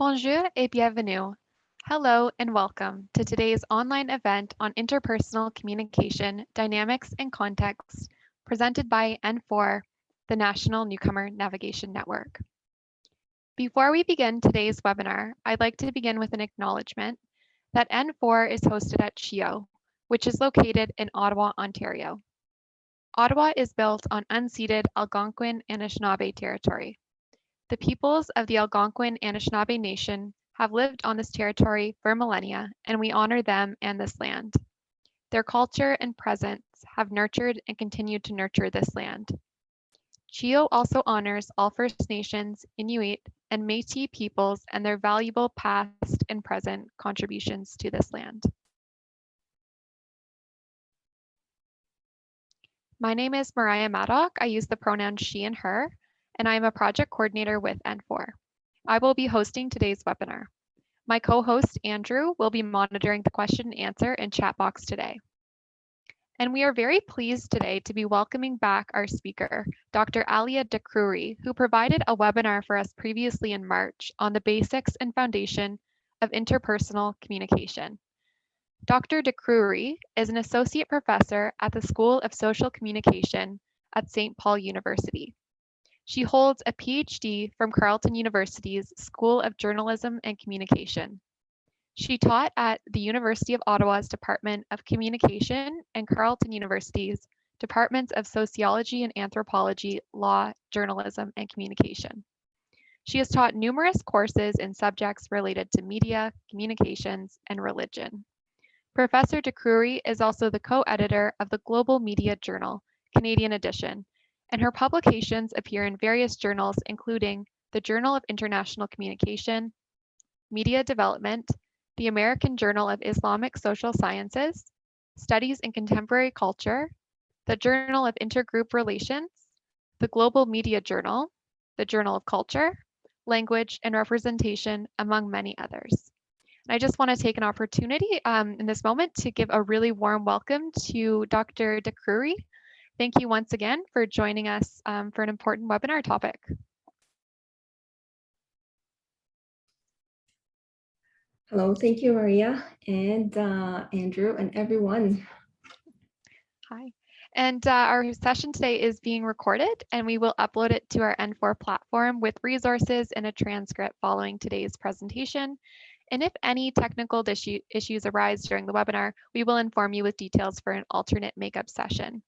Bonjour et bienvenue. Hello and welcome to today's online event on interpersonal communication, dynamics and context, presented by N4, the National Newcomer Navigation Network. Before we begin today's webinar, I'd like to begin with an acknowledgement that N4 is hosted at CHIO, which is located in Ottawa, Ontario. Ottawa is built on unceded Algonquin Anishinaabe territory. The peoples of the Algonquin Anishinaabe Nation have lived on this territory for millennia, and we honor them and this land. Their culture and presence have nurtured and continue to nurture this land. CHIO also honors all First Nations, Inuit, and Métis peoples and their valuable past and present contributions to this land. My name is Mariah Maddock. I use the pronouns she and her, and I am a project coordinator with N4. I will be hosting today's webinar. My co-host Andrew will be monitoring the question and answer and chat box today. And we are very pleased today to be welcoming back our speaker, Dr. Aliaa Dakroury, who provided a webinar for us previously in March on the basics and foundation of interpersonal communication. Dr. Dakroury is an associate professor at the School of Social Communication at St. Paul University. She holds a PhD from Carleton University's School of Journalism and Communication. She taught at the University of Ottawa's Department of Communication and Carleton University's Departments of Sociology and Anthropology, Law, Journalism, and Communication. She has taught numerous courses in subjects related to media, communications, and religion. Professor Dakroury is also the co-editor of the Global Media Journal, Canadian edition, and her publications appear in various journals, including the Journal of International Communication, Media Development, the American Journal of Islamic Social Sciences, Studies in Contemporary Culture, the Journal of Intergroup Relations, the Global Media Journal, the Journal of Culture, Language and Representation, among many others. And I just want to take an opportunity in this moment to give a really warm welcome to Dr. Dakroury. Thank you once again for joining us for an important webinar topic. Hello, thank you, Maria, and Andrew, and everyone. Hi. And our session today is being recorded, and we will upload it to our N4 platform with resources and a transcript following today's presentation. And if any technical issues arise during the webinar, we will inform you with details for an alternate makeup session.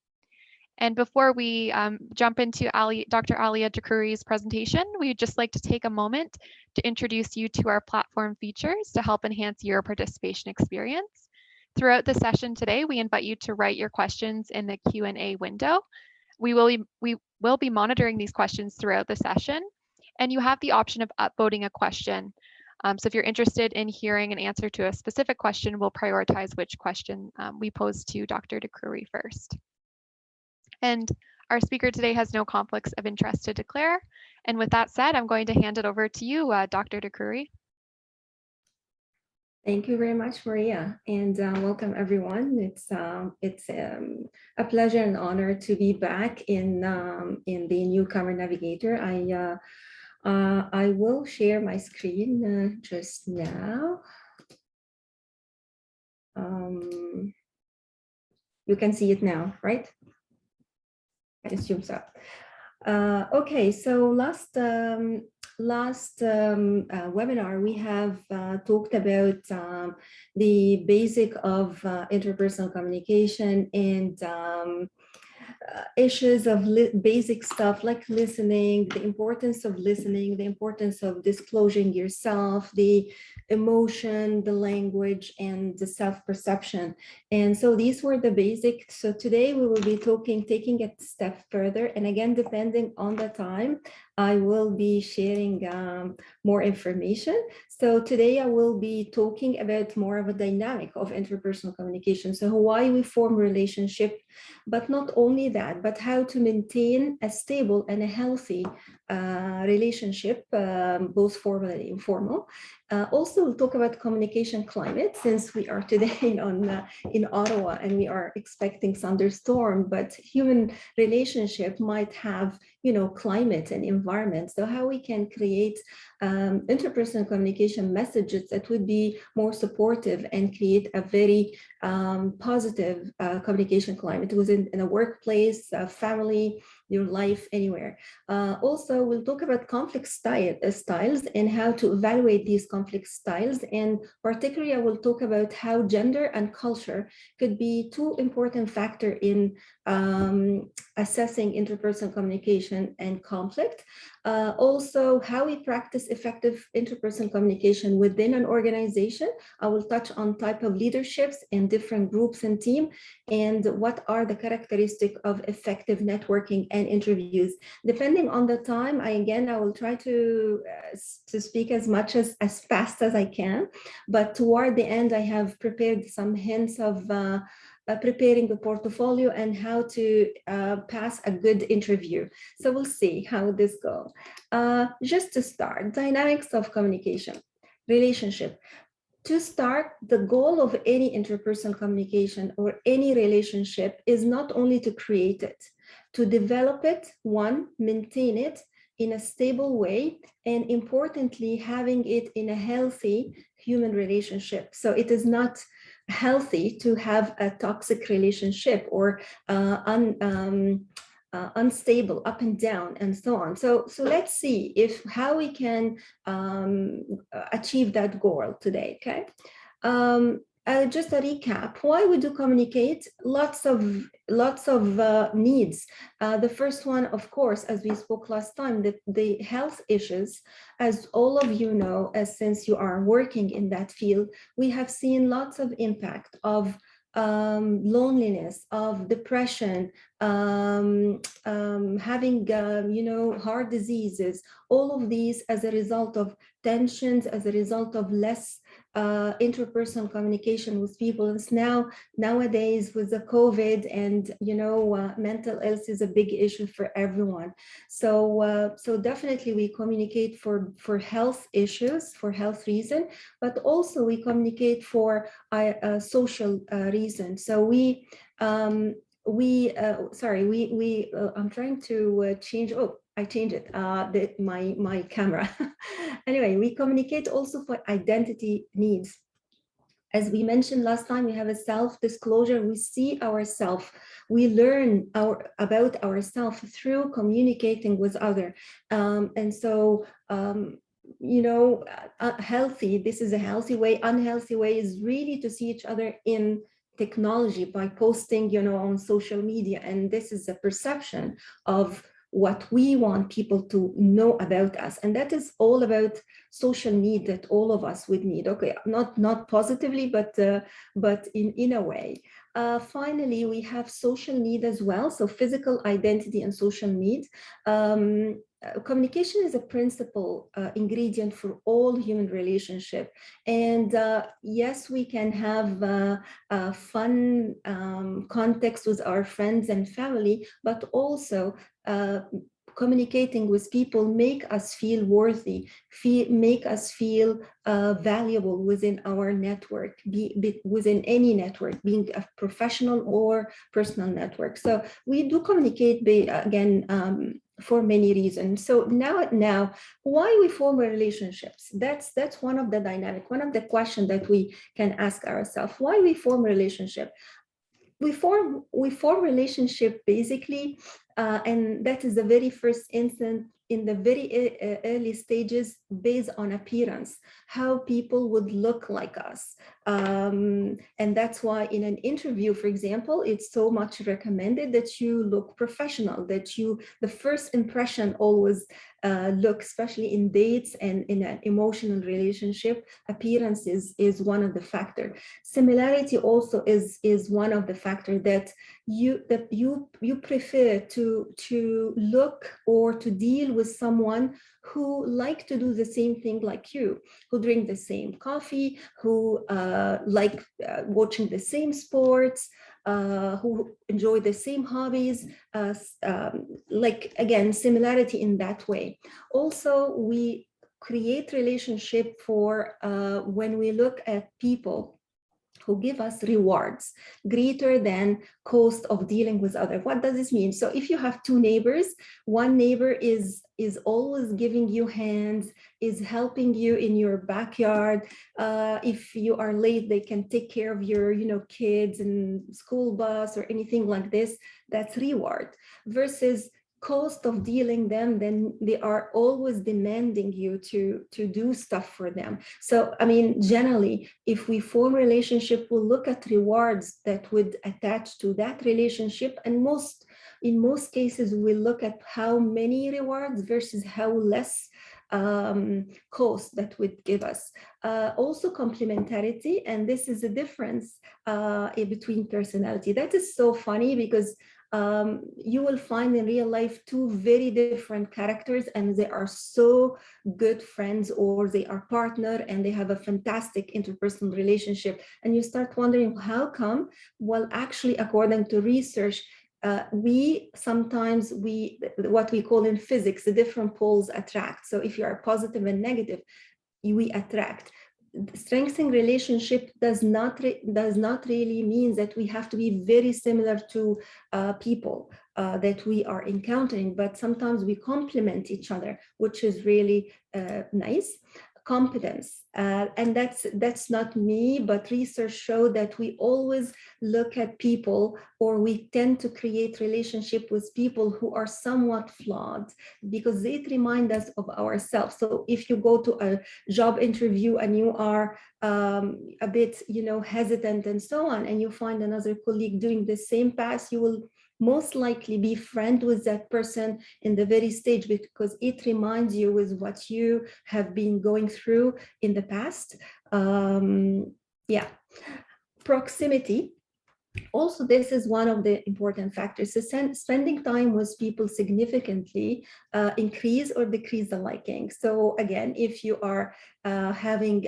And before we jump into Dr. Aliaa Dakroury's presentation, we'd just like to take a moment to introduce you to our platform features to help enhance your participation experience. Throughout the session today, we invite you to write your questions in the Q&A window. We will be monitoring these questions throughout the session, and you have the option of upvoting a question. So if you're interested in hearing an answer to a specific question, we'll prioritize which question we pose to Dr. Dakroury first. And our speaker today has no conflicts of interest to declare. And with that said, I'm going to hand it over to you, Dr. Dakroury. Thank you very much, Maria, and welcome everyone. It's a pleasure and honor to be back in the Newcomer Navigator. I will share my screen just now. You can see it now, right? I assume so. Okay, so last webinar, we have talked about the basic of interpersonal communication and issues of basic stuff like listening, the importance of listening, the importance of disclosing yourself, the emotion, the language, and the self-perception. And so these were the basics. So today we will be taking it a step further. And again, depending on the time, I will be sharing more information. So today I will be talking about more of a dynamic of interpersonal communication. So why we form relationship, but not only that, but how to maintain a stable and a healthy relationship, both formal and informal. Also, we'll talk about communication climate, since we are today in Ottawa and we are expecting thunderstorm, but human relationship might have climate and environment. So how we can create interpersonal communication messages that would be more supportive and create a very positive communication climate within in a workplace, family, your life, anywhere. Also, we'll talk about conflict styles and how to evaluate these conflict styles. And particularly, I will talk about how gender and culture could be two important factors in assessing interpersonal communication and conflict. Also, how we practice effective interpersonal communication within an organization. I will touch on type of leaderships in different groups and team, and what are the characteristics of effective networking and interviews. Depending on the time, I will try to speak as fast as I can, but toward the end, I have prepared some hints of preparing the portfolio and how to pass a good interview. So we'll see how this goes. Just to start, dynamics of communication, relationship. To start, the goal of any interpersonal communication or any relationship is not only to create it, to develop it, one, maintain it in a stable way, and importantly, having it in a healthy human relationship. So it is not healthy to have a toxic relationship or unstable, up and down, and so on. So let's see how we can achieve that goal today. Okay. Just a recap, why we do communicate, lots of needs. The first one, of course, as we spoke last time, the health issues, as all of you know, as since you are working in that field, we have seen lots of impact of loneliness, of depression, having, heart diseases, all of these as a result of tensions, as a result of less interpersonal communication with people. And nowadays with the COVID and, mental health is a big issue for everyone. So definitely we communicate for health issues, for health reason, but also we communicate for social reason. So I'm trying to change. Oh, I changed it. My camera. Anyway, we communicate also for identity needs. As we mentioned last time, we have a self-disclosure. We see ourselves. We learn about ourselves through communicating with others. Healthy. This is a healthy way. Unhealthy way is really to see each other in technology by posting, on social media. And this is a perception of what we want people to know about us. And that is all about social need that all of us would need. Okay, not positively, but in a way. Finally, we have social need as well. So physical identity and social need. Communication is a principal ingredient for all human relationship. And yes, we can have fun context with our friends and family, but also communicating with people make us feel worthy, make us feel valuable within our network, within any network, being a professional or personal network. So we do communicate again for many reasons. So now, why we form relationships? That's one of the dynamic, one of the questions that we can ask ourselves. Why we form relationship? We form relationship basically, and that is the very first instant in the very early stages based on appearance, how people would look like us. And that's why in an interview, for example, it's so much recommended that you look professional, that the first impression always look, especially in dates and in an emotional relationship, appearance is one of the factors. Similarity also is one of the factors that you prefer to look or to deal with someone who like to do the same thing like you, who drink the same coffee, who like watching the same sports, who enjoy the same hobbies, like again, similarity in that way. Also, we create relationship for when we look at people who give us rewards greater than cost of dealing with other. What does this mean? So if you have two neighbors, one neighbor is always giving you hands, is helping you in your backyard. If you are late, they can take care of your, kids and school bus or anything like this. That's reward. Versus cost of dealing them, then they are always demanding you to do stuff for them. So I mean, generally, if we form relationship, we'll look at rewards that would attach to that relationship, and in most cases we look at how many rewards versus how less cost that would give us. Also complementarity, and this is a difference between personality. That is so funny because you will find in real life two very different characters, and they are so good friends, or they are partner and they have a fantastic interpersonal relationship. And you start wondering, how come? Well, actually, according to research, we sometimes, what we call in physics, the different poles attract. So if you are positive and negative, we attract. Strengthening relationship does not really mean that we have to be very similar to people that we are encountering, but sometimes we complement each other, which is really nice. Competence, and that's not me, but research showed that we always look at people, or we tend to create relationship with people who are somewhat flawed, because it reminds us of ourselves. So if you go to a job interview and you are a bit, hesitant and so on, and you find another colleague doing the same path, you will most likely be friend with that person in the very stage, because it reminds you with what you have been going through in the past. Yeah. Proximity. Also, this is one of the important factors. So spending time with people significantly increase or decrease the liking. So again, if you are having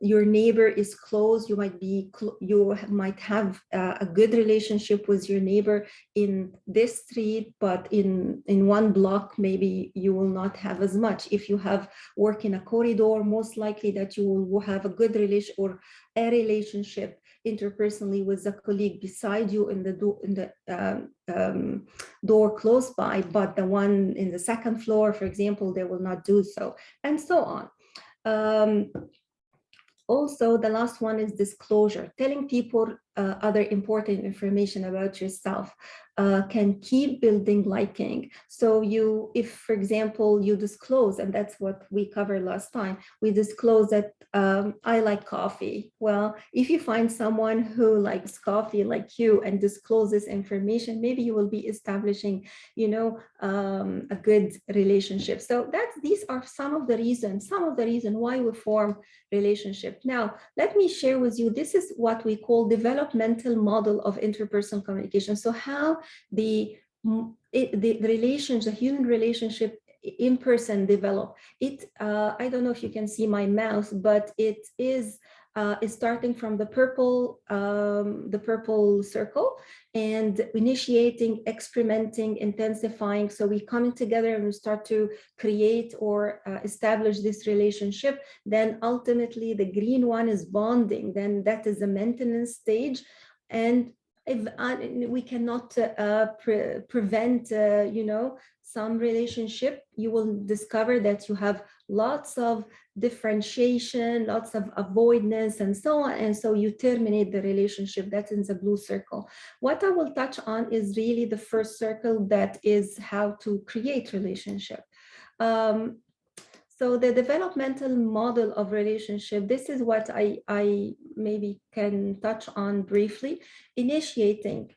your neighbor is close, you might have a good relationship with your neighbor in this street, but in one block, maybe you will not have as much. If you have work in a corridor, most likely that you will have a good relation or a relationship interpersonally with a colleague beside you in the door close by, but the one in the second floor, for example, they will not do so, and so on. Also, the last one is disclosure. Telling people other important information about yourself can keep building liking. So if, for example, you disclose, and that's what we covered last time, we disclose that I like coffee. Well, if you find someone who likes coffee like you and disclose this information, maybe you will be establishing, a good relationship. So these are some of the reasons why we form relationship. Now, let me share with you, this is what we call developmental model of interpersonal communication. So how the human relationship in person develop. I don't know if you can see my mouse, but it is starting from the purple circle, and initiating, experimenting, intensifying. So we come together and we start to create or establish this relationship. Then ultimately the green one is bonding. Then that is the maintenance stage. And if we cannot prevent, some relationship, you will discover that you have lots of differentiation, lots of avoidance, and so on. And so you terminate the relationship. That's in the blue circle. What I will touch on is really the first circle, that is how to create relationship. So the developmental model of relationship, this is what I maybe can touch on briefly. Initiating,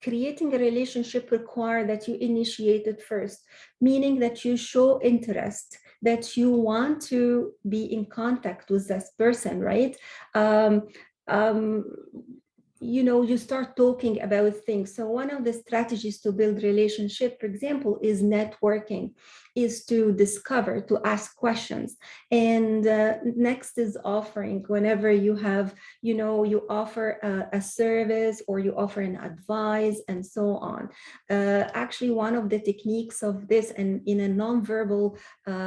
creating a relationship require that you initiate it first, meaning that you show interest, that you want to be in contact with this person, right? You start talking about things. So one of the strategies to build relationship, for example, is networking, is to discover, to ask questions. And next is offering. Whenever you have, you offer a service, or you offer an advice, and so on. Actually, one of the techniques of this, and in a nonverbal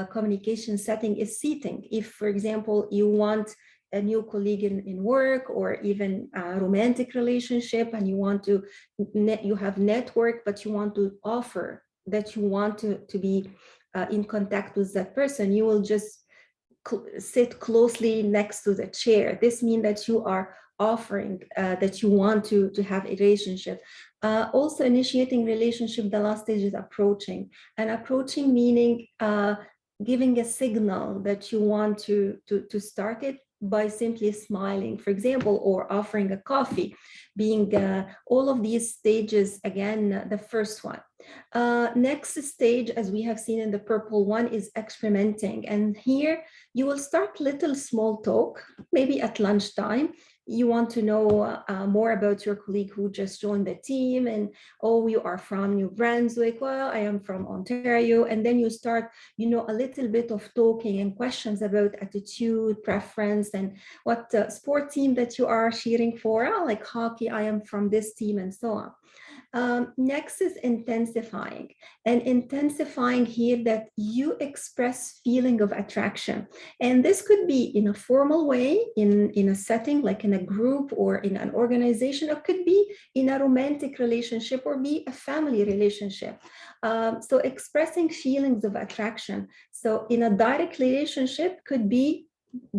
communication setting, is seating. If, for example, you want a new colleague in work, or even a romantic relationship, and you want to, you have network, but you want to offer that you want to be in contact with that person, you will just sit closely next to the chair. This means that you are offering that you want to have a relationship. Also initiating relationship, the last stage is approaching. And approaching meaning giving a signal that you want to start it by simply smiling, for example, or offering a coffee, being all of these stages, again, the first one. Next stage, as we have seen in the purple one, is experimenting. And here you will start little small talk, maybe at lunchtime. You want to know more about your colleague who just joined the team, and oh, you are from New Brunswick. Well, I am from Ontario. And then you start, you know, a little bit of talking and questions about attitude, preference, and what sport team that you are cheering for. Oh, like hockey, I am from this team, and so on. Next is intensifying, and intensifying here that you express feeling of attraction. And this could be in a formal way, in a setting, like in a group or in an organization, or could be in a romantic relationship or be a family relationship. So expressing feelings of attraction. So in a direct relationship could be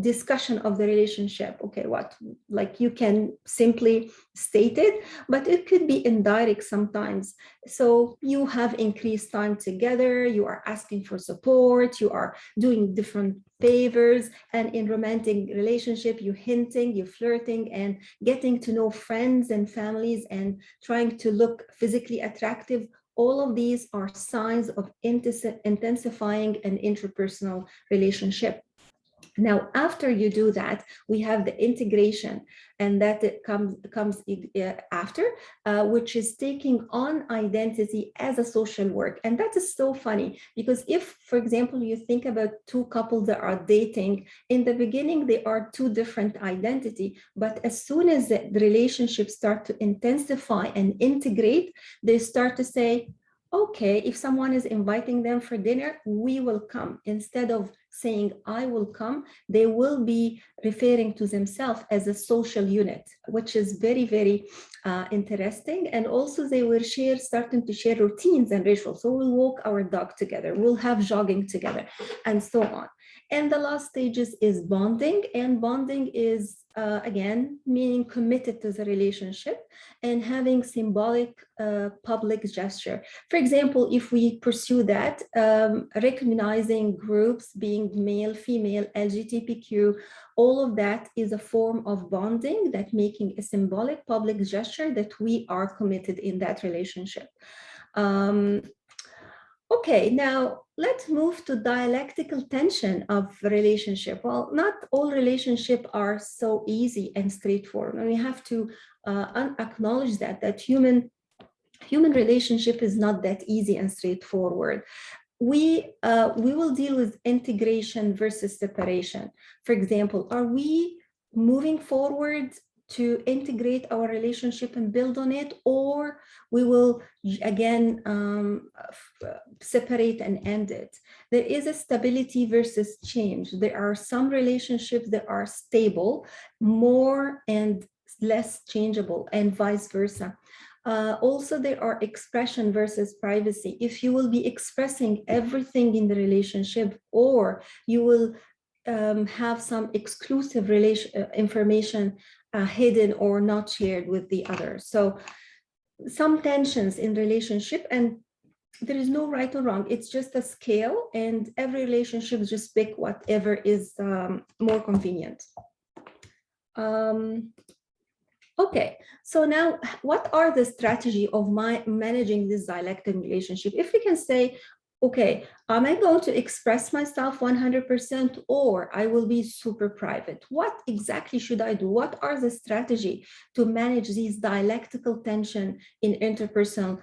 discussion of the relationship. Okay, what, like you can simply state it, but it could be indirect sometimes. So you have increased time together, you are asking for support, you are doing different favors. And in romantic relationship, you hinting, you flirting, and getting to know friends and families, and trying to look physically attractive. All of these are signs of intensifying an interpersonal relationship. Now, after you do that, we have the integration, and that it comes after, which is taking on identity as a social work. And that is so funny, because if, for example, you think about two couples that are dating, in the beginning, they are two different identity, but as soon as the relationships start to intensify and integrate, they start to say, okay, if someone is inviting them for dinner, we will come. Instead of saying, I will come, they will be referring to themselves as a social unit, which is very, very interesting. And also they will starting to share routines and rituals. So we'll walk our dog together, we'll have jogging together, and so on. And the last stages is bonding. And bonding is, again, meaning committed to the relationship and having symbolic public gesture. For example, if we pursue that, recognizing groups being male, female, LGBTQ, all of that is a form of bonding, that making a symbolic public gesture that we are committed in that relationship. Okay, now let's move to dialectical tension of relationship. Well, not all relationships are so easy and straightforward, and we have to acknowledge that human relationship is not that easy and straightforward. We will deal with integration versus separation. For example, are we moving forward to integrate our relationship and build on it, or we will again separate and end it? There is a stability versus change. There are some relationships that are stable, more and less changeable, and vice versa. Also, there are expression versus privacy. If you will be expressing everything in the relationship, or you will have some exclusive information hidden or not shared with the other. So some tensions in relationship, and there is no right or wrong. It's just a scale, and every relationship just pick whatever is more convenient. Okay, so now what are the strategy of managing this dialectic relationship? If we can say, okay, am I going to express myself 100%, or I will be super private? What exactly should I do? What are the strategy to manage these dialectical tension in interpersonal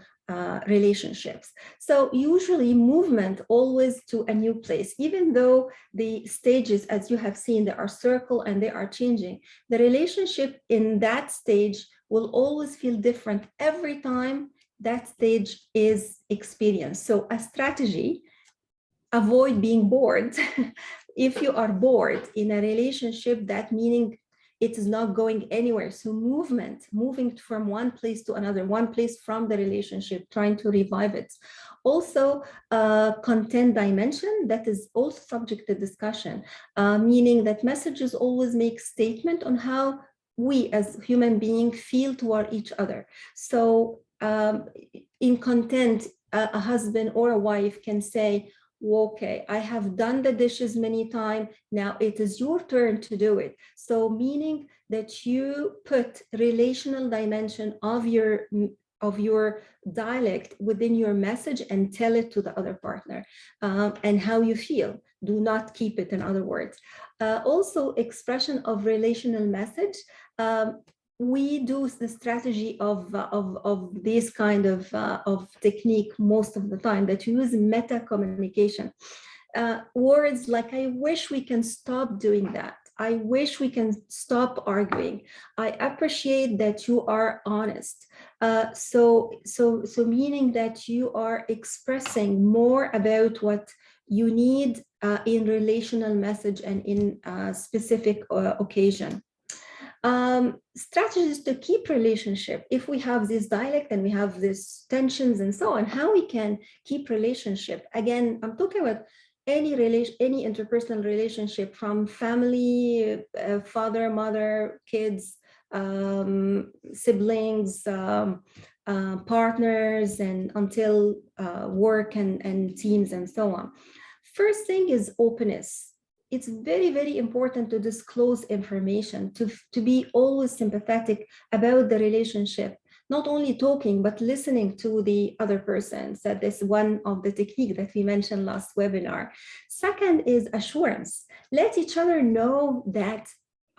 relationships? So usually movement always to a new place, even though the stages, as you have seen, they are circle and they are changing. The relationship in that stage will always feel different every time that stage is experienced. So a strategy, avoid being bored. if you are bored in a relationship, that meaning it is not going anywhere. So moving from one place to another, one place from the relationship, trying to revive it. Also, content dimension, that is also subject to discussion, meaning that messages always make statement on how we as human beings feel toward each other. So in content, a husband or a wife can say, okay, I have done the dishes many times. Now it is your turn to do it. So meaning that you put relational dimension of your dialect within your message and tell it to the other partner, and how you feel. Do not keep it, in other words. Also, expression of relational message. We do the strategy of this kind of technique most of the time, that you use meta communication. Words like, I wish we can stop doing that. I wish we can stop arguing. I appreciate that you are honest. So meaning that you are expressing more about what you need in relational message and in a specific occasion. Strategies to keep relationship. If we have this dialect and we have these tensions and so on, how we can keep relationship. Again, I'm talking about any interpersonal relationship, from family, father, mother, kids, siblings, partners, and until work and teams and so on. First thing is openness. It's very, very important to disclose information, to be always sympathetic about the relationship, not only talking, but listening to the other person. So that's one of the techniques that we mentioned last webinar. Second is assurance. Let each other know that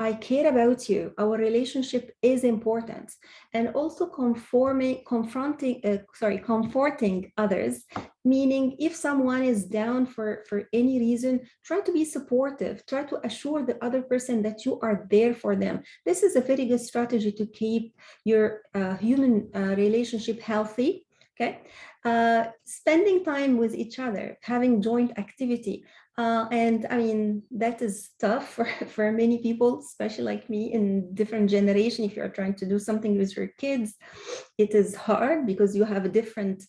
I care about you. Our relationship is important. And also comforting others, meaning if someone is down for any reason, try to be supportive, try to assure the other person that you are there for them. This is a very good strategy to keep your human relationship healthy. Okay, spending time with each other, having joint activity. And I mean, that is tough for many people, especially like me in different generation. If you're trying to do something with your kids, it is hard because you have a different,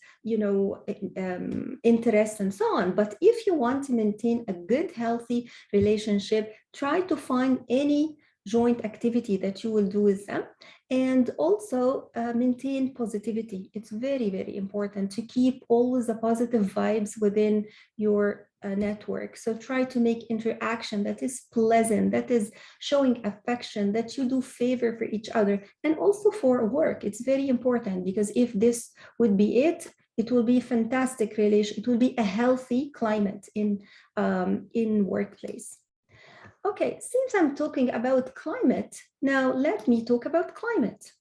interests and so on. But if you want to maintain a good, healthy relationship, try to find any joint activity that you will do with them. And also maintain positivity. It's very, very important to keep always the positive vibes within your network. So try to make interaction that is pleasant, that is showing affection, that you do favor for each other. And also for work, it's very important, because if this would be it will be a fantastic relation. It will be a healthy climate in workplace. Okay, since I'm talking about climate, now let me talk about climate.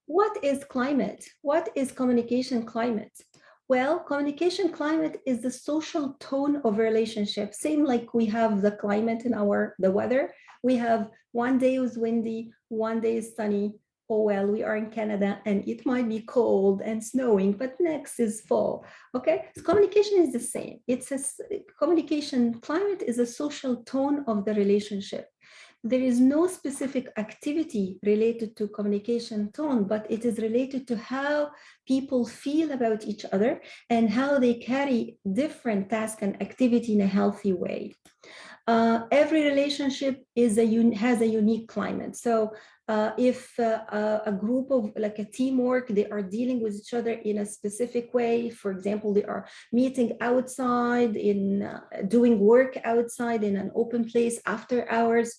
What is climate? What is communication climate? Well, communication climate is the social tone of relationship. Same like we have the climate in the weather. We have one day is windy, one day is sunny. Oh, well, we are in Canada and it might be cold and snowing, but next is fall. Okay, so communication is the same. Communication climate is a social tone of the relationship. There is no specific activity related to communication tone, but it is related to how people feel about each other and how they carry different tasks and activity in a healthy way. Every relationship has a unique climate. So if a group of like a teamwork, they are dealing with each other in a specific way. For example, they are meeting outside, doing work outside in an open place after hours.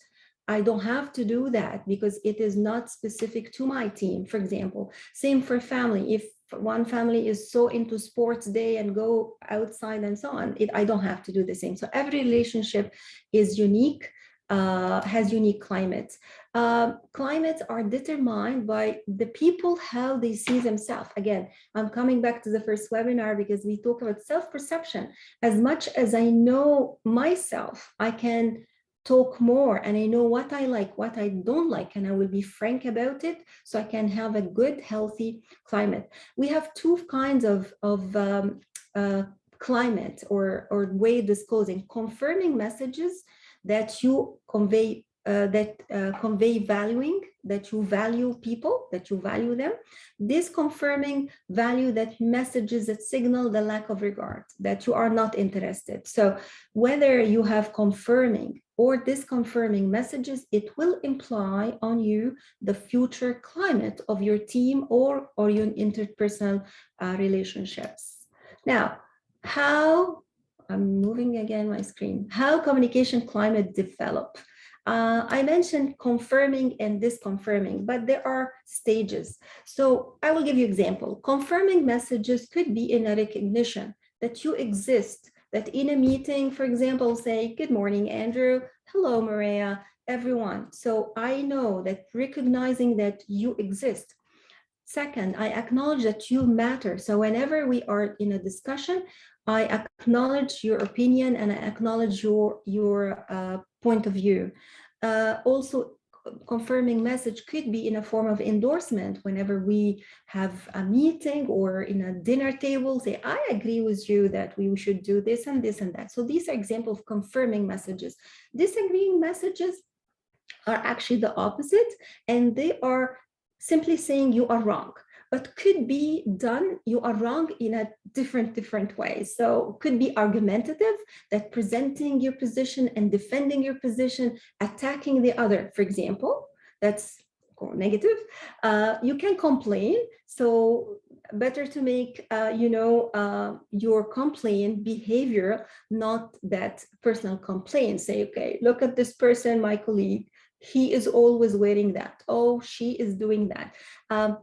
I don't have to do that because it is not specific to my team, for example. Same for family. If one family is so into sports day and go outside and so on, I don't have to do the same. So every relationship is unique, has unique climates. Climates are determined by the people, how they see themselves. Again, I'm coming back to the first webinar because we talk about self-perception. As much as I know myself, I can talk more and I know what I like, what I don't like, and I will be frank about it so I can have a good, healthy climate. We have two kinds of climate or way disclosing, confirming messages that you convey, convey valuing, that you value people, that you value them. Disconfirming value that messages that signal the lack of regard, that you are not interested. So whether you have confirming or disconfirming messages, it will imply on you the future climate of your team or your interpersonal relationships. Now, how, I'm moving again my screen, how communication climate develop. I mentioned confirming and disconfirming, but there are stages. So I will give you an example. Confirming messages could be in a recognition that you exist, that in a meeting, for example, say, good morning, Andrew, hello, Maria, everyone. So I know that recognizing that you exist. Second, I acknowledge that you matter. So whenever we are in a discussion, I acknowledge your opinion and I acknowledge your point of view. Also, confirming message could be in a form of endorsement. Whenever we have a meeting or in a dinner table, say, I agree with you that we should do this and this and that. So these are examples of confirming messages. Disagreeing messages are actually the opposite, and they are simply saying you are wrong, but could be done, you are wrong in a different way. So could be argumentative, that presenting your position and defending your position, attacking the other, for example, that's negative. You can complain. So better to make, your complaint behavior, not that personal complaint. Say, okay, look at this person, my colleague, he is always wearing that. Oh, she is doing that.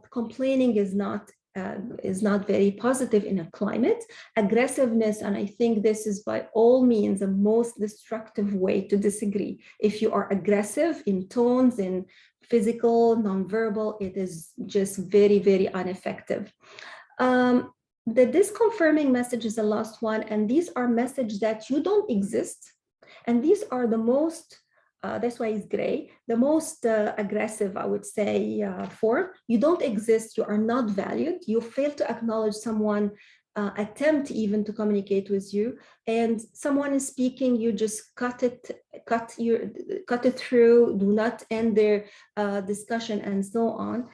Complaining is not very positive in a climate. Aggressiveness, and I think this is by all means the most destructive way to disagree. If you are aggressive in tones, in physical, nonverbal, it is just very, very ineffective. The disconfirming message is the last one, and these are messages that you don't exist, and these are the most that's why it's gray, the most aggressive, I would say, form. You don't exist, you are not valued, you fail to acknowledge someone attempt even to communicate with you, and someone is speaking, you just cut it through, do not end their discussion, and so on.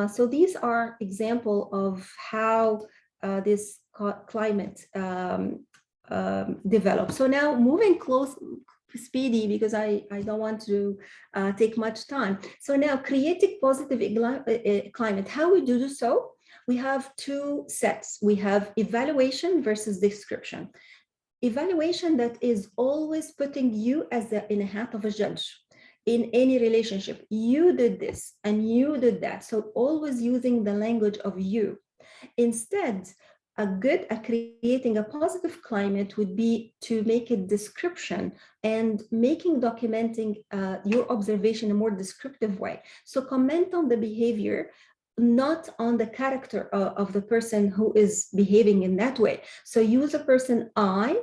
So these are example of how this climate develops. So now moving close, speedy, because I don't want to take much time. So now creating positive climate, how we do so? We have two sets. We have evaluation versus description. Evaluation that is always putting you as in a hat of a judge in any relationship. You did this and you did that. So always using the language of you. Instead, creating a positive climate would be to make a description and documenting your observation in a more descriptive way. So comment on the behavior, not on the character of the person who is behaving in that way. So use the person I,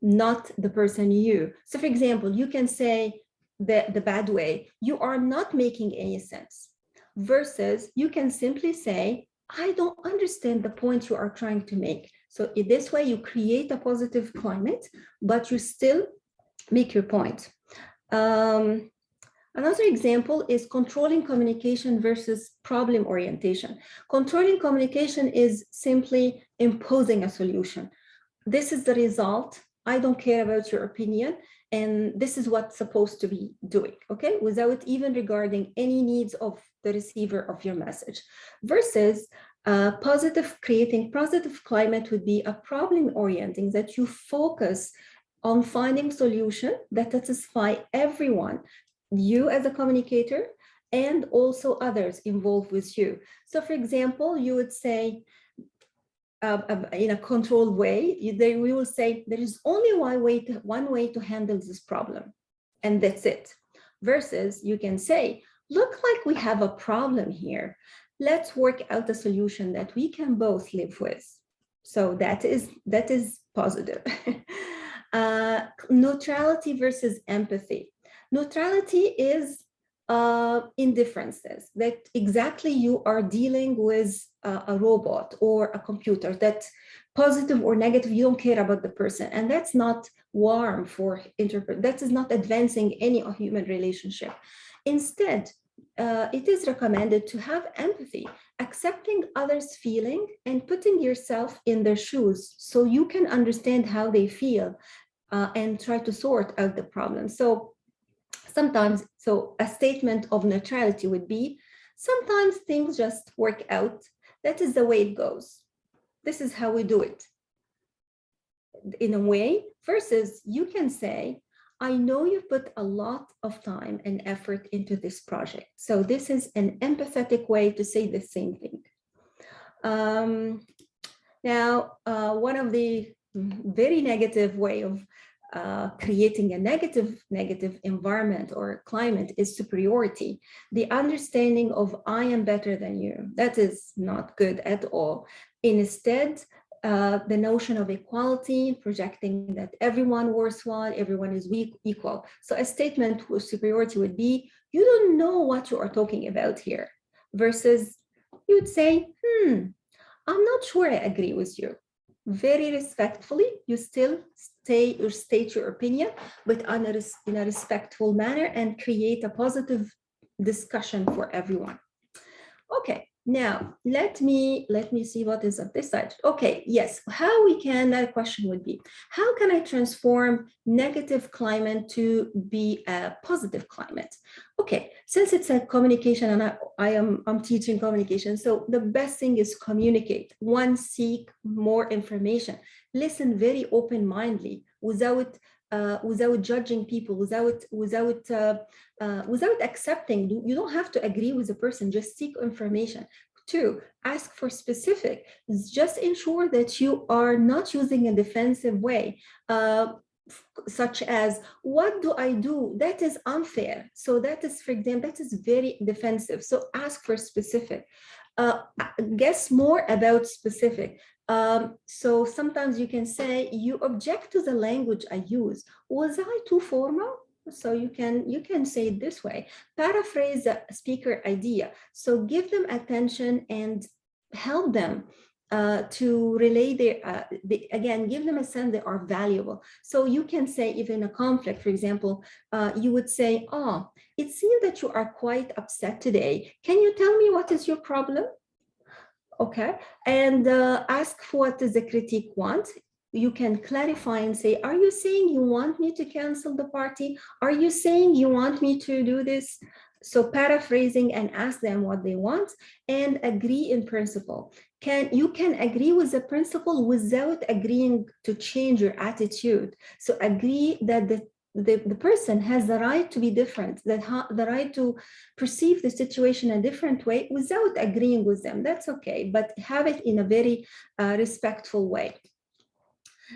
not the person you. So for example, you can say the bad way, you are not making any sense, versus you can simply say, I don't understand the point you are trying to make. So in this way, you create a positive climate, but you still make your point. Another example is controlling communication versus problem orientation. Controlling communication is simply imposing a solution. This is the result. I don't care about your opinion, and this is what's supposed to be doing, okay? Without even regarding any needs of the receiver of your message. Versus creating positive climate would be a problem orienting, that you focus on finding solution that satisfy everyone, you as a communicator, and also others involved with you. So for example, you would say, in a controlled way, we will say there is only one way to handle this problem, and that's it. Versus you can say, look like we have a problem here. Let's work out a solution that we can both live with. So that is positive. Neutrality versus empathy. Neutrality is indifferences, that exactly you are dealing with a robot or a computer, that positive or negative, you don't care about the person. And that's not warm for that is not advancing any human relationship. Instead, it is recommended to have empathy, accepting others' feeling and putting yourself in their shoes so you can understand how they feel and try to sort out the problem. So sometimes, a statement of neutrality would be, sometimes things just work out. That is the way it goes. This is how we do it. In a way, versus you can say, I know you put a lot of time and effort into this project. So this is an empathetic way to say the same thing. Now, one of the very negative way of creating a negative environment or climate is superiority. The understanding of I am better than you. That is not good at all. Instead, the notion of equality, projecting that everyone worthwhile, everyone is equal. So a statement with superiority would be, you don't know what you are talking about here, versus you would say, I'm not sure I agree with you. Very respectfully, you still state your opinion, but in a respectful manner, and create a positive discussion for everyone. Okay, now let me see what is at this side. Okay, yes, how we can, that question would be, how can I transform negative climate to be a positive climate? Okay, since it's a communication and I'm teaching communication, so the best thing is communicate. One, seek more information, listen very open-mindedly without judging people, without accepting. You don't have to agree with the person, just seek information. 2, ask for specific. Just ensure that you are not using a defensive way, such as, what do I do? That is unfair. So that is, for example, that is very defensive. So ask for specific. Guess more about specific. So sometimes you can say, you object to the language I use. Was I too formal? So you can say it this way. Paraphrase the speaker idea. So give them attention and help them to relay their, again, give them a sense they are valuable. So you can say, if in a conflict, for example, you would say, oh, it seems that you are quite upset today. Can you tell me what is your problem? Okay, and ask for what does the critique want. You can clarify and say, are you saying you want me to cancel the party? Are you saying you want me to do this? So paraphrasing, and ask them what they want, and agree in principle. You can agree with the principle without agreeing to change your attitude. So agree that the person has the right to be different, the right to perceive the situation a different way without agreeing with them. That's okay, but have it in a very respectful way.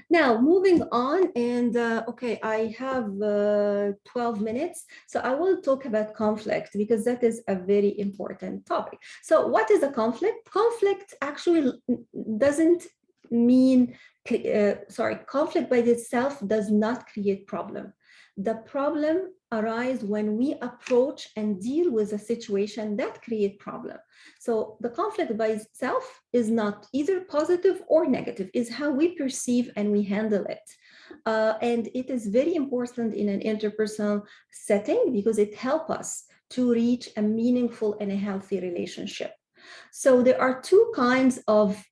Now, moving on, and okay, I have 12 minutes, so I will talk about conflict because that is a very important topic. So what is a conflict? Conflict actually doesn't mean, conflict by itself does not create problem. The problem arises when we approach and deal with a situation that create problem. So the conflict by itself is not either positive or negative, is how we perceive and we handle it. And it is very important in an interpersonal setting because it helps us to reach a meaningful and a healthy relationship. So there are two kinds of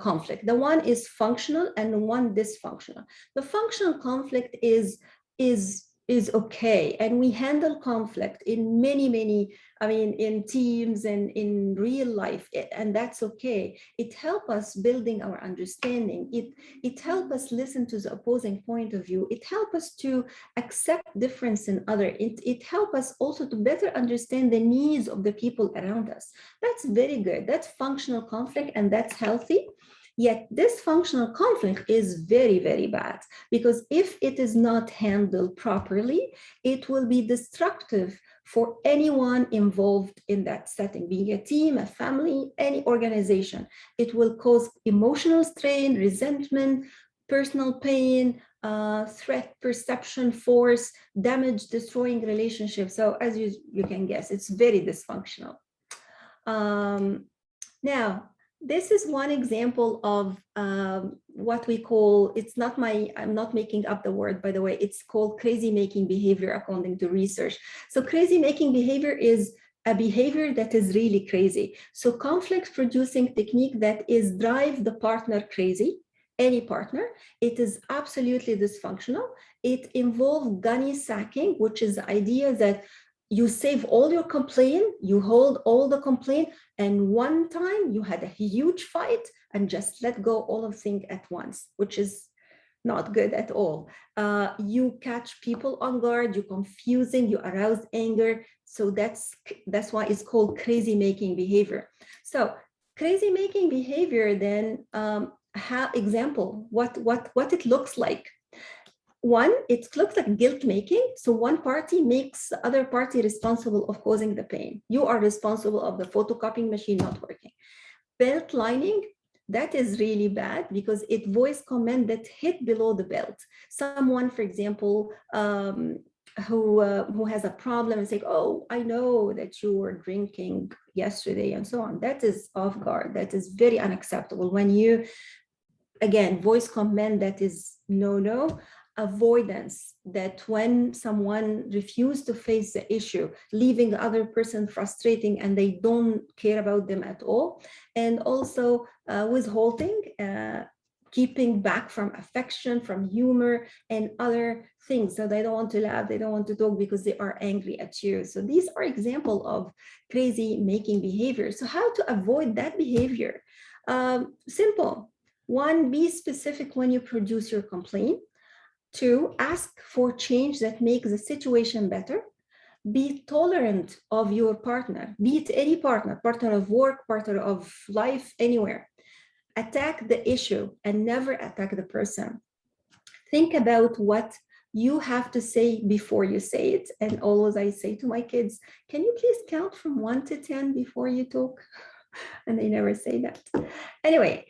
conflict. The one is functional and the one dysfunctional. The functional conflict is okay, and we handle conflict in many, I mean, in teams and in real life, and that's okay. It helps us building our understanding. It helps us listen to the opposing point of view. It helps us to accept difference in other. It helps us also to better understand the needs of the people around us. That's very good. That's functional conflict, and that's healthy. Yet dysfunctional conflict is very, very bad, because if it is not handled properly, it will be destructive for anyone involved in that setting, being a team, a family, any organization. It will cause emotional strain, resentment, personal pain, threat perception, force, damage, destroying relationships. So as you can guess, it's very dysfunctional. Now, This is one example of what we call, I'm not making up the word, by the way, it's called crazy making behavior according to research. So crazy making behavior is a behavior that is really crazy. So conflict producing technique that is drive the partner crazy, any partner. It is absolutely dysfunctional. It involves gunny sacking, which is the idea that you save all your complaint, you hold all the complaint, and one time you had a huge fight and just let go all of things at once, which is not good at all. You catch people on guard, you confusing, you arouse anger. So that's why it's called crazy making behavior. So crazy making behavior then, example, what it looks like. One, it looks like guilt making. So one party makes the other party responsible of causing the pain. You are responsible of the photocopying machine not working. Belt lining, that is really bad because it voice comment that hit below the belt. Someone, for example, who has a problem and say, oh, I know that you were drinking yesterday and so on. That is off guard. That is very unacceptable. When you, again, voice comment that is no. Avoidance, that when someone refuses to face the issue, leaving the other person frustrating and they don't care about them at all. And also withholding, keeping back from affection, from humor and other things. So they don't want to laugh, they don't want to talk because they are angry at you. So these are examples of crazy making behavior. So how to avoid that behavior? Simple. One, be specific when you produce your complaint. Two, ask for change that makes the situation better. Be tolerant of your partner, be it any partner of work, partner of life, anywhere. Attack the issue and never attack the person. Think about what you have to say before you say it. And always I say to my kids, can you please count from 1 to 10 before you talk? And they never say that. Anyway,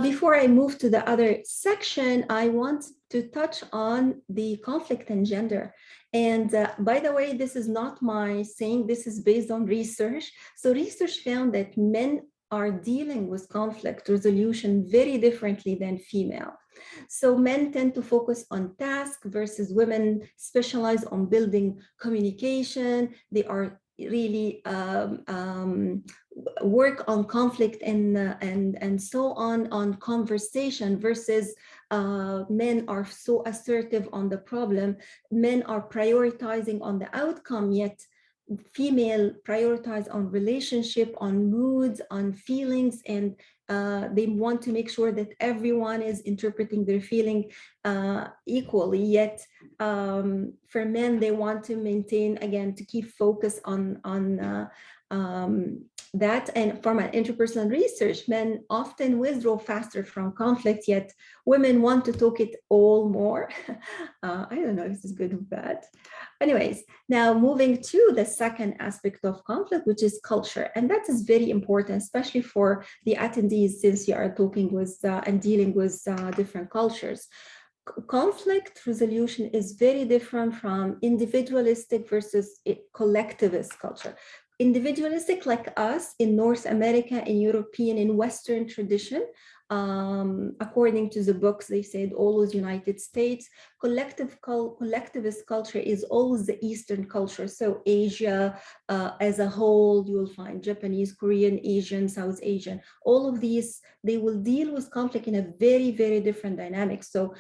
before I move to the other section, I want to touch on the conflict and gender. And by the way, this is not my saying, this is based on research. So research found that men are dealing with conflict resolution very differently than female. So men tend to focus on task versus women specialize on building communication. They are really work on conflict and so on conversation versus men are so assertive on the problem. Men are prioritizing on the outcome, yet female prioritize on relationship, on moods, on feelings, and they want to make sure that everyone is interpreting their feeling equally. Yet for men, they want to maintain, again, to keep focus on that. And from an interpersonal research, men often withdraw faster from conflict, yet women want to talk it all more. I don't know if this is good or bad. Anyways, now moving to the second aspect of conflict, which is culture. And that is very important, especially for the attendees, since you are talking with and dealing with different cultures. Conflict resolution is very different from individualistic versus collectivist culture. Individualistic, like us in North America, in European, in Western tradition, according to the books, they said always United States. Collectivist culture is always the Eastern culture. So Asia as a whole, you will find Japanese, Korean, Asian, South Asian, all of these, they will deal with conflict in a very, very different dynamic. So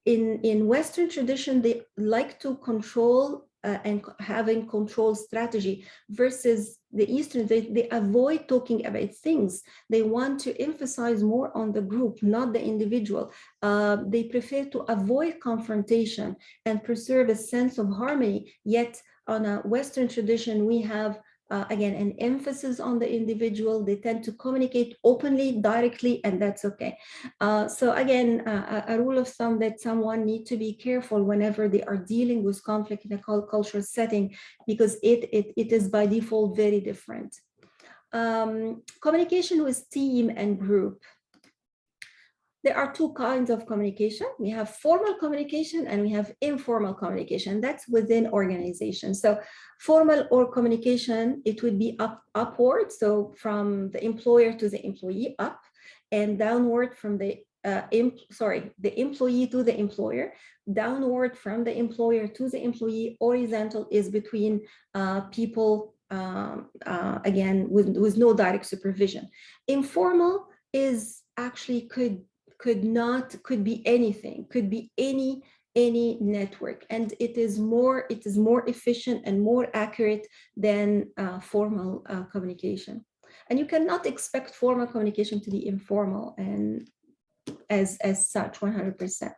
in Western tradition, they like to control and having control strategy versus the Eastern, they avoid talking about things. They want to emphasize more on the group, not the individual. They prefer to avoid confrontation and preserve a sense of harmony. Yet on a Western tradition, we have again, an emphasis on the individual. They tend to communicate openly, directly, and that's okay. So again, a rule of thumb that someone needs to be careful whenever they are dealing with conflict in a cultural setting, because it is by default very different. Communication with team and group. There are two kinds of communication. We have formal communication and we have informal communication. That's within organization. So formal or communication, it would be upward. So from the employer to the employee up, and downward from the the employee to the employer. Downward from the employer to the employee. Horizontal is between people, again, with no direct supervision. Informal is actually could be anything, could be any network, and it is more efficient and more accurate than formal communication. And you cannot expect formal communication to be informal and as such 100%.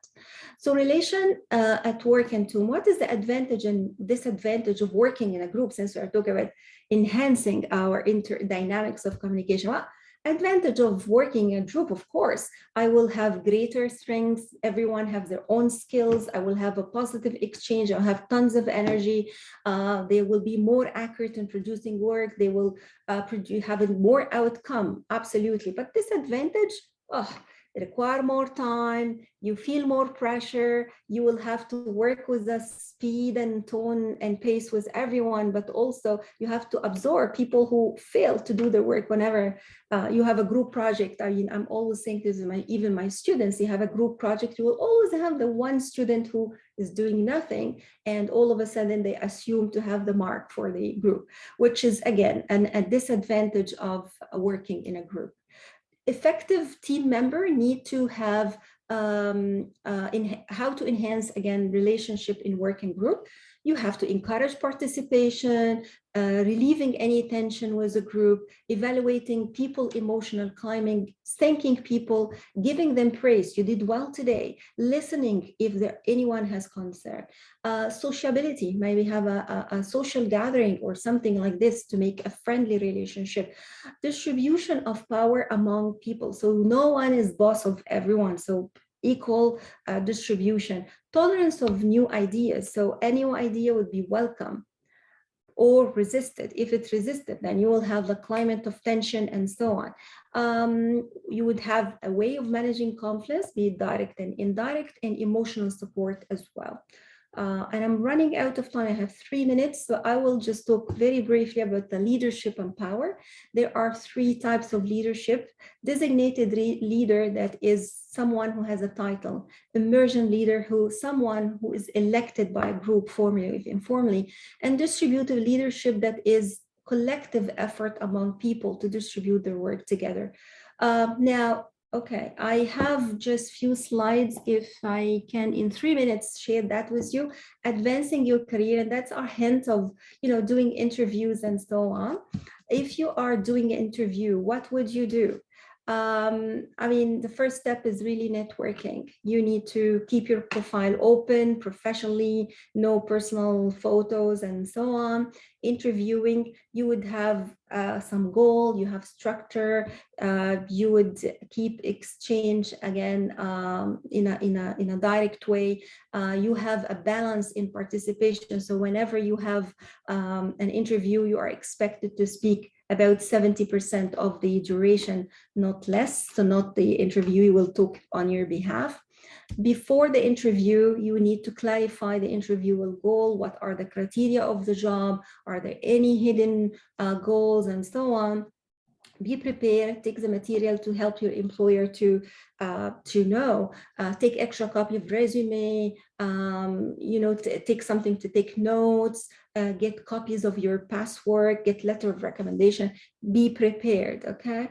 So relation at work and team, what is the advantage and disadvantage of working in a group, since we are talking about enhancing our dynamics of communication? Well, advantage of working in a group, of course, I will have greater strengths. Everyone have their own skills. I will have a positive exchange. I'll have tons of energy. They will be more accurate in producing work. They will have a more outcome, absolutely. But disadvantage, oh, require more time, you feel more pressure, you will have to work with the speed and tone and pace with everyone, but also you have to absorb people who fail to do the work whenever you have a group project. I mean, I'm always saying this to even my students, you have a group project, you will always have the one student who is doing nothing, and all of a sudden they assume to have the mark for the group, which is again a disadvantage of working in a group. Effective team member need to have how to enhance, again, relationship in working group. You have to encourage participation, relieving any tension with the group, evaluating people emotional climbing, thanking people, giving them praise. You did well today. Listening if anyone has concern. Sociability, maybe have a social gathering or something like this to make a friendly relationship. Distribution of power among people. So no one is boss of everyone. So equal distribution. Tolerance of new ideas. So any idea would be welcome or resisted. If it's resisted, then you will have a climate of tension and so on. You would have a way of managing conflicts, be it direct and indirect, and emotional support as well. And I'm running out of time. I have 3 minutes, so I will just talk very briefly about the leadership and power. There are 3 types of leadership. Designated leader, that is someone who has a title. Immersion leader, someone who is elected by a group, formally or informally. And distributive leadership, that is collective effort among people to distribute their work together. Now, okay, I have just few slides. If I can, in 3 minutes, share that with you. Advancing your career, and that's our hint of, doing interviews and so on. If you are doing an interview, what would you do? I mean, the first step is really networking. You need to keep your profile open professionally, no personal photos and so on. Interviewing, you would have some goal, you have structure, you would keep exchange again in a direct way. You have a balance in participation. So whenever you have an interview, you are expected to speak about 70% of the duration, not less. So not the interviewee will talk on your behalf. Before the interview, you need to clarify the interviewer goal. What are the criteria of the job? Are there any hidden goals and so on? Be prepared, take the material to help your employer to know, take extra copy of resume, take something to take notes, get copies of your past work, get letter of recommendation, be prepared, okay?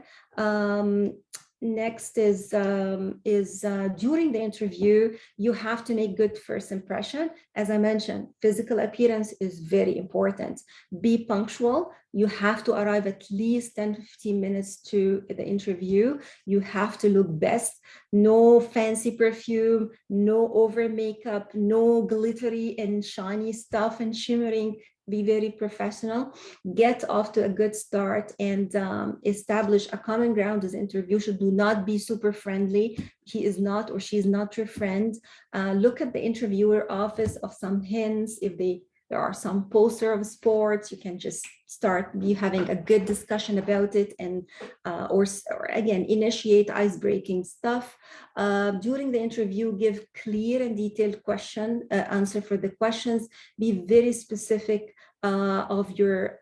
Next is during the interview, you have to make good first impression. As I mentioned, physical appearance is very important. Be punctual. You have to arrive at least 10 to 15 minutes to the interview. You have to look best. No fancy perfume, no over makeup, no glittery and shiny stuff and shimmering. Be very professional, get off to a good start, and establish a common ground as interview. Should do not be super friendly. He is not or she is not your friend. Look at the interviewer office of some hints. If they There are some poster of sports. You can just start having a good discussion about it, and or again, initiate ice-breaking stuff. During the interview, give clear and detailed answer for the questions. Be very specific of your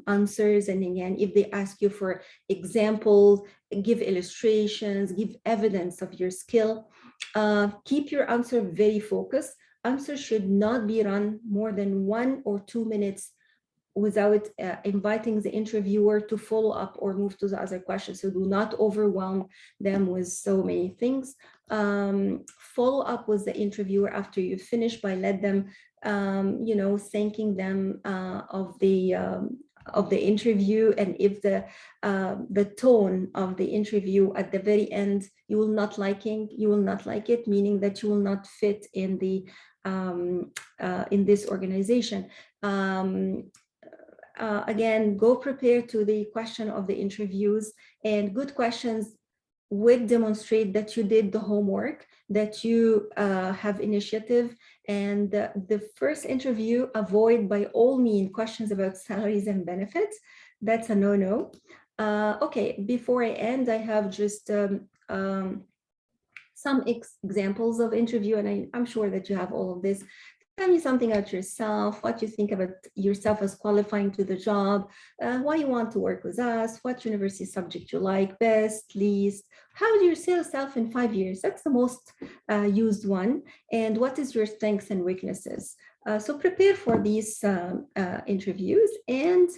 answers. And again, if they ask you for examples, give illustrations, give evidence of your skill. Keep your answer very focused. Answer should not be run more than 1 or 2 minutes without inviting the interviewer to follow up or move to the other questions. So do not overwhelm them with so many things. Follow up with the interviewer after you finish by let them, thanking them of the interview. And if the tone of the interview at the very end you will not like it, meaning that you will not fit in the in this organization. Again, go prepared to the question of the interviews, and good questions would demonstrate that you did the homework, that you have initiative. And the first interview, avoid by all means questions about salaries and benefits. That's a no-no. Okay, before I end, I have just some examples of interview, and I'm sure that you have all of this. Tell me something about yourself, what you think about yourself as qualifying to the job, why you want to work with us, what university subject you like best, least, how do you see yourself in 5 years? That's the most used one. And what is your strengths and weaknesses? So prepare for these interviews. And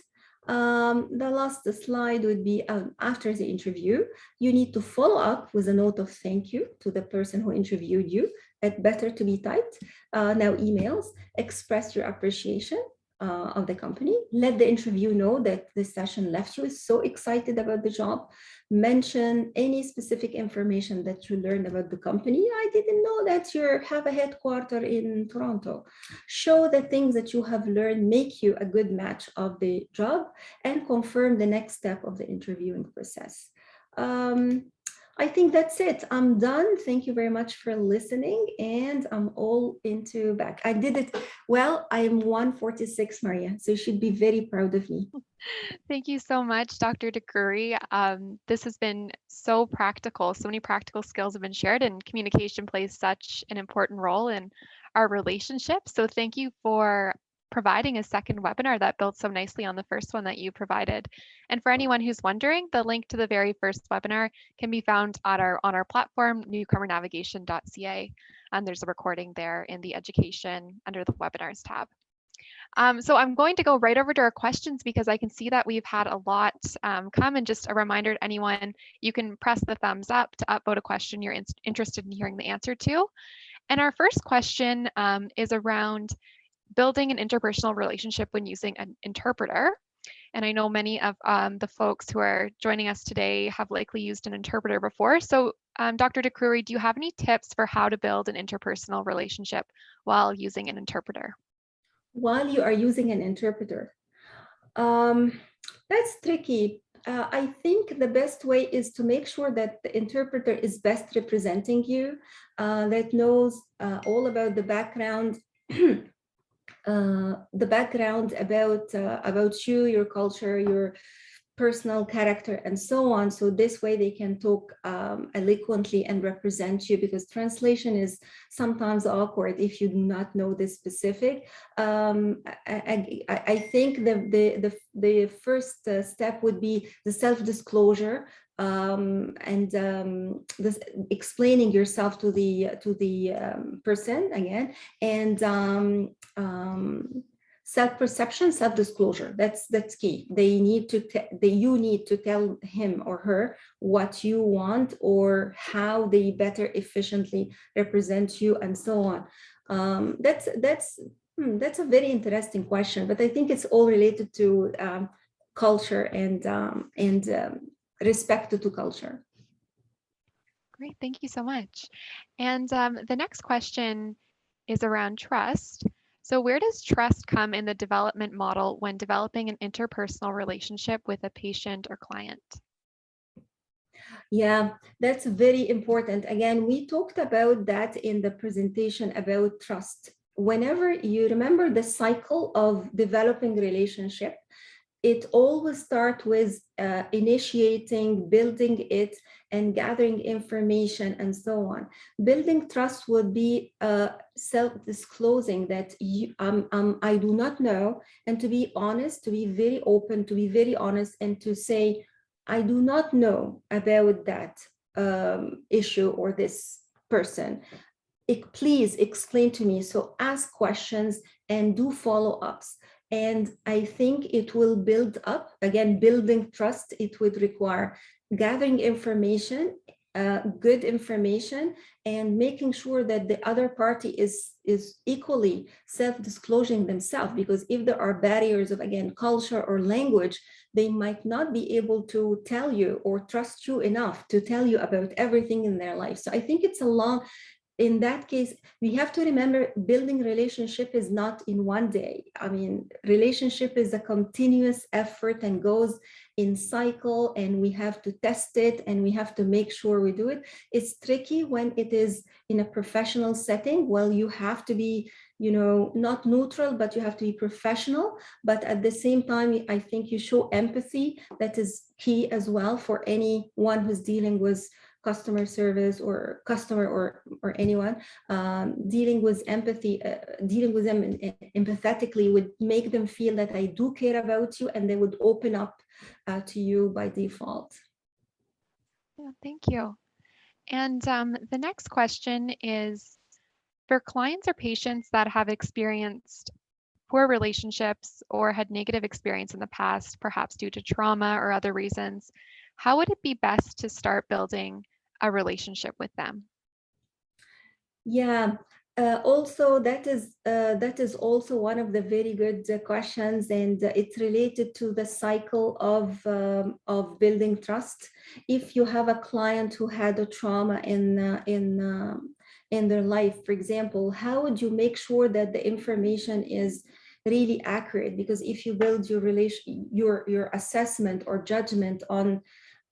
the last slide would be after the interview, you need to follow up with a note of thank you to the person who interviewed you. It better to be typed. Now emails, express your appreciation of the company. Let the interview know that this session left you so excited about the job. Mention any specific information that you learned about the company. I didn't know that you have a headquarters in Toronto. Show the things that you have learned make you a good match of the job, and confirm the next step of the interviewing process. I think that's it. I'm done. Thank you very much for listening, and I'm all into back. I did it well. I am 146, Maria, so you should be very proud of me. Thank you so much, Dr. Dakroury. This has been so practical. So many practical skills have been shared, and communication plays such an important role in our relationship. So thank you for providing a second webinar that builds so nicely on the first one that you provided. And for anyone who's wondering, the link to the very first webinar can be found on our platform, newcomernavigation.ca. And there's a recording there in the education under the webinars tab. So I'm going to go right over to our questions because I can see that we've had a lot come. And just a reminder to anyone, you can press the thumbs up to upvote a question you're interested in hearing the answer to. And our first question is around building an interpersonal relationship when using an interpreter. And I know many of the folks who are joining us today have likely used an interpreter before. So Dr. Dakroury, do you have any tips for how to build an interpersonal relationship while using an interpreter? While you are using an interpreter, that's tricky. I think the best way is to make sure that the interpreter is best representing you, that knows all about the background, about you, your culture, your personal character, and so on. So this way they can talk eloquently and represent you, because translation is sometimes awkward if you do not know this specific. I think the first step would be the self-disclosure, and this explaining yourself to the person again, and self-perception, self-disclosure. That's key. You need to tell him or her what you want, or how they better efficiently represent you, and so on. That's a very interesting question, but I think it's all related to culture and respect to culture. Great, thank you so much. And the next question is around trust. So where does trust come in the development model when developing an interpersonal relationship with a patient or client? Yeah, that's very important. Again, we talked about that in the presentation about trust. whenever you remember the cycle of developing relationship, it always starts with initiating, building it, and gathering information, and so on. Building trust would be self-disclosing that I do not know, and to be honest, to be very open, to be very honest, and to say, I do not know about that issue or this person. Please explain to me. So ask questions and do follow-ups. And I think it will build up, again, building trust. It would require gathering information, good information, and making sure that the other party is equally self-disclosing themselves. Because if there are barriers of, again, culture or language, they might not be able to tell you or trust you enough to tell you about everything in their life. So I think it's a long, in that case, we have to remember building relationship is not in one day. I mean, relationship is a continuous effort and goes in cycle, and we have to test it and we have to make sure we do it. It's tricky when it is in a professional setting. Well, you have to be, not neutral, but you have to be professional. But at the same time, I think you show empathy. That is key as well for anyone who's dealing with customer service or customer or anyone. Dealing with empathy, dealing with them empathetically would make them feel that I do care about you, and they would open up to you by default. Yeah, thank you. And the next question is, for clients or patients that have experienced poor relationships or had negative experience in the past, perhaps due to trauma or other reasons, how would it be best to start building a relationship with them? Yeah, also that is also one of the very good questions, and it's related to the cycle of building trust. If you have a client who had a trauma in their life, for example, how would you make sure that the information is really accurate? Because if you build your assessment or judgment on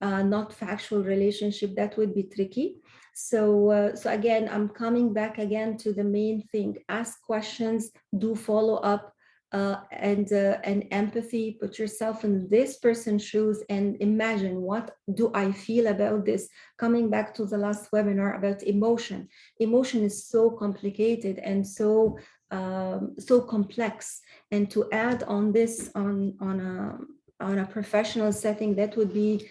not factual relationship, that would be tricky. So again, I'm coming back again to the main thing: ask questions, do follow up, and empathy. Put yourself in this person's shoes and imagine, what do I feel about this? Coming back to the last webinar about emotion. Emotion is so complicated and so complex, and to add on this on a professional setting, that would be,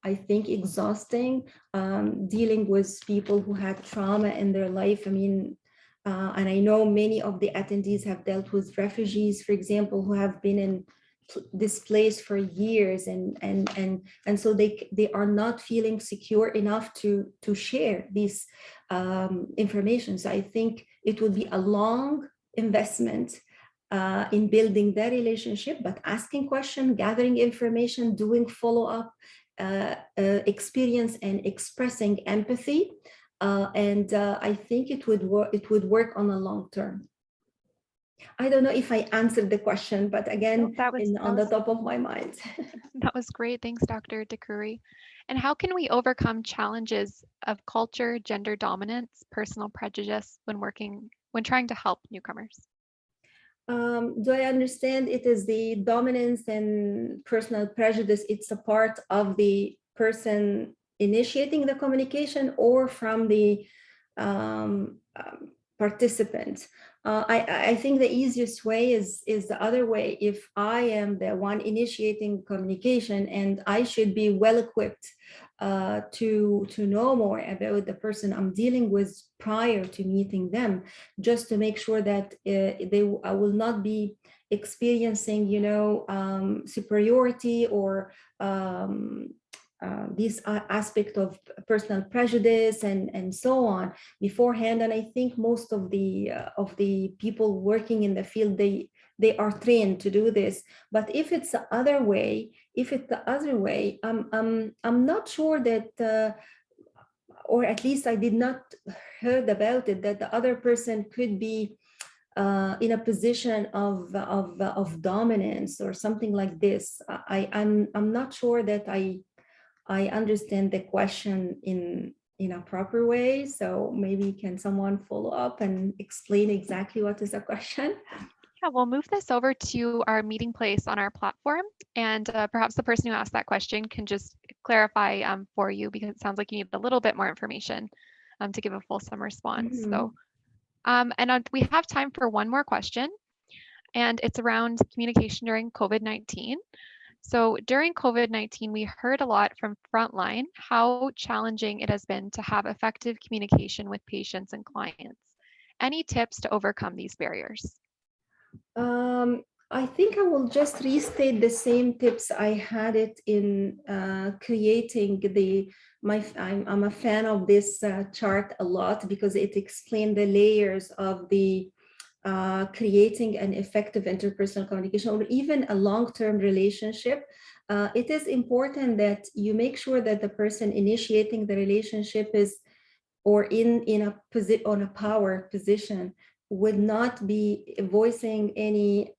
I think, exhausting, dealing with people who had trauma in their life. I mean, and I know many of the attendees have dealt with refugees, for example, who have been in displaced for years, and so they are not feeling secure enough to share this information. So I think it would be a long investment in building their relationship, but asking questions, gathering information, doing follow-up, experience, and expressing empathy. And I think it would work on a long term. I don't know if I answered the question, but again, on the top of my mind. That was great. Thanks, Dr. Dakroury. And how can we overcome challenges of culture, gender dominance, personal prejudice when trying to help newcomers? Do I understand it is the dominance and personal prejudice? It's a part of the person initiating the communication or from the participant? I think the easiest way is the other way. If I am the one initiating communication, and I should be well equipped to know more about the person I'm dealing with prior to meeting them, just to make sure that I will not be experiencing, superiority or this aspect of personal prejudice and so on beforehand. And I think most of the people working in the field, they are trained to do this. But if it's the other way, I'm not sure that, or at least I did not heard about it, that the other person could be in a position of dominance or something like this. I'm not sure that I understand the question in a proper way. So maybe can someone follow up and explain exactly what is the question? Yeah, we'll move this over to our meeting place on our platform, and perhaps the person who asked that question can just clarify for you, because it sounds like you need a little bit more information to give a fulsome response. Mhm. So, we have time for one more question, and it's around communication during COVID-19. So during COVID-19, we heard a lot from frontline how challenging it has been to have effective communication with patients and clients. Any tips to overcome these barriers? I think I will just restate the same tips I had it in creating I'm a fan of this chart a lot because it explained the layers of the creating an effective interpersonal communication or even a long-term relationship. It is important that you make sure that the person initiating the relationship is or in a position on a power position would not be voicing any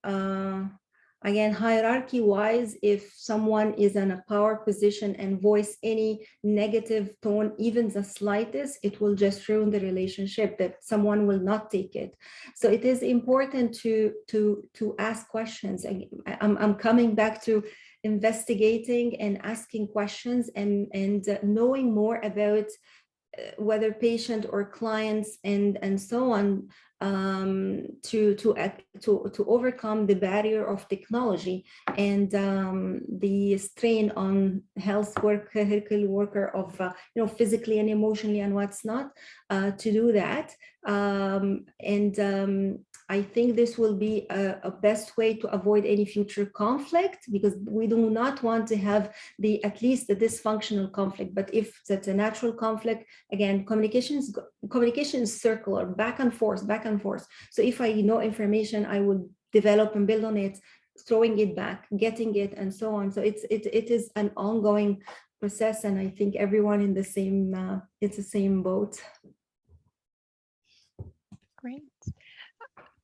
again hierarchy wise. If someone is in a power position and voice any negative tone, even the slightest, it will just ruin the relationship, that someone will not take it. So it is important to ask questions. I'm coming back to investigating and asking questions and knowing more about whether patient or clients and so on, to overcome the barrier of technology and the strain on health worker of physically and emotionally and what's not, to do that. And I think this will be a best way to avoid any future conflict, because we do not want to have at least the dysfunctional conflict. But if that's a natural conflict, again, communication is circular, back and forth, back and forth. So if I know information, I will develop and build on it, throwing it back, getting it, and so on. So it is an ongoing process, and I think everyone in the same it's the same boat. Great.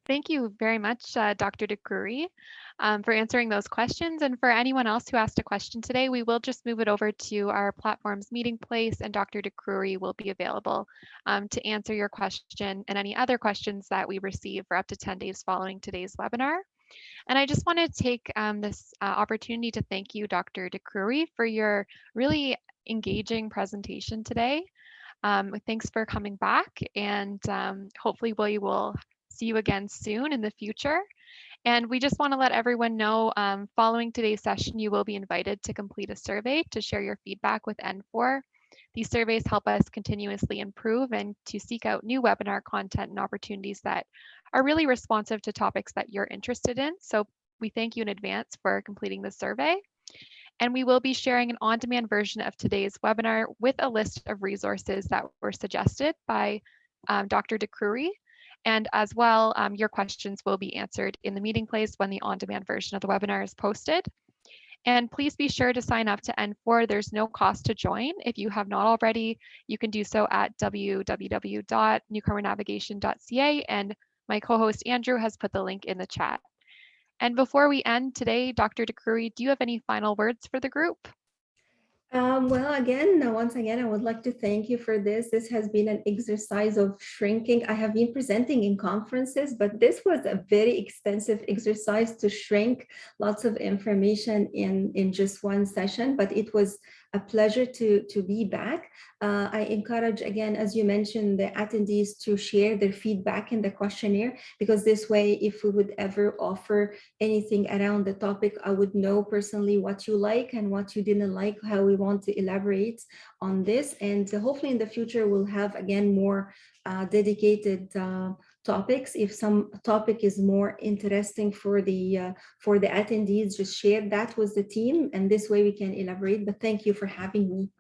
Thank you very much, Dr. Dakroury, for answering those questions. And for anyone else who asked a question today, we will just move it over to our platform's meeting place, and Dr. Dakroury will be available to answer your question and any other questions that we receive for up to 10 days following today's webinar. And I just want to take this opportunity to thank you, Dr. Dakroury, for your really engaging presentation today. Thanks for coming back, and hopefully we will see you again soon in the future. And we just want to let everyone know, following today's session, you will be invited to complete a survey to share your feedback with N4. These surveys help us continuously improve and to seek out new webinar content and opportunities that are really responsive to topics that you're interested in. So we thank you in advance for completing the survey. And we will be sharing an on-demand version of today's webinar with a list of resources that were suggested by Dr. Dakroury. And as well, your questions will be answered in the meeting place when the on-demand version of the webinar is posted. And please be sure to sign up to N4. There's no cost to join. If you have not already, you can do so at www.newcomernavigation.ca, and my co-host Andrew has put the link in the chat. And before we end today, Dr. Dakroury, do you have any final words for the group? Well, once again, I would like to thank you for this. This has been an exercise of shrinking. I have been presenting in conferences, but this was a very extensive exercise to shrink lots of information in just one session, but it was a pleasure to be back. I encourage, again, as you mentioned, the attendees to share their feedback in the questionnaire, because this way, if we would ever offer anything around the topic, I would know personally what you like and what you didn't like, how we want to elaborate on this. And hopefully in the future, we'll have, again, more dedicated topics. If some topic is more interesting for the attendees, just share that with the team, and this way we can elaborate. But thank you for having me.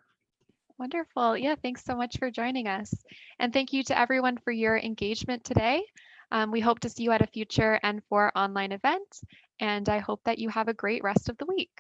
Wonderful. Yeah, thanks so much for joining us. And thank you to everyone for your engagement today. We hope to see you at a future N4 online event, and I hope that you have a great rest of the week.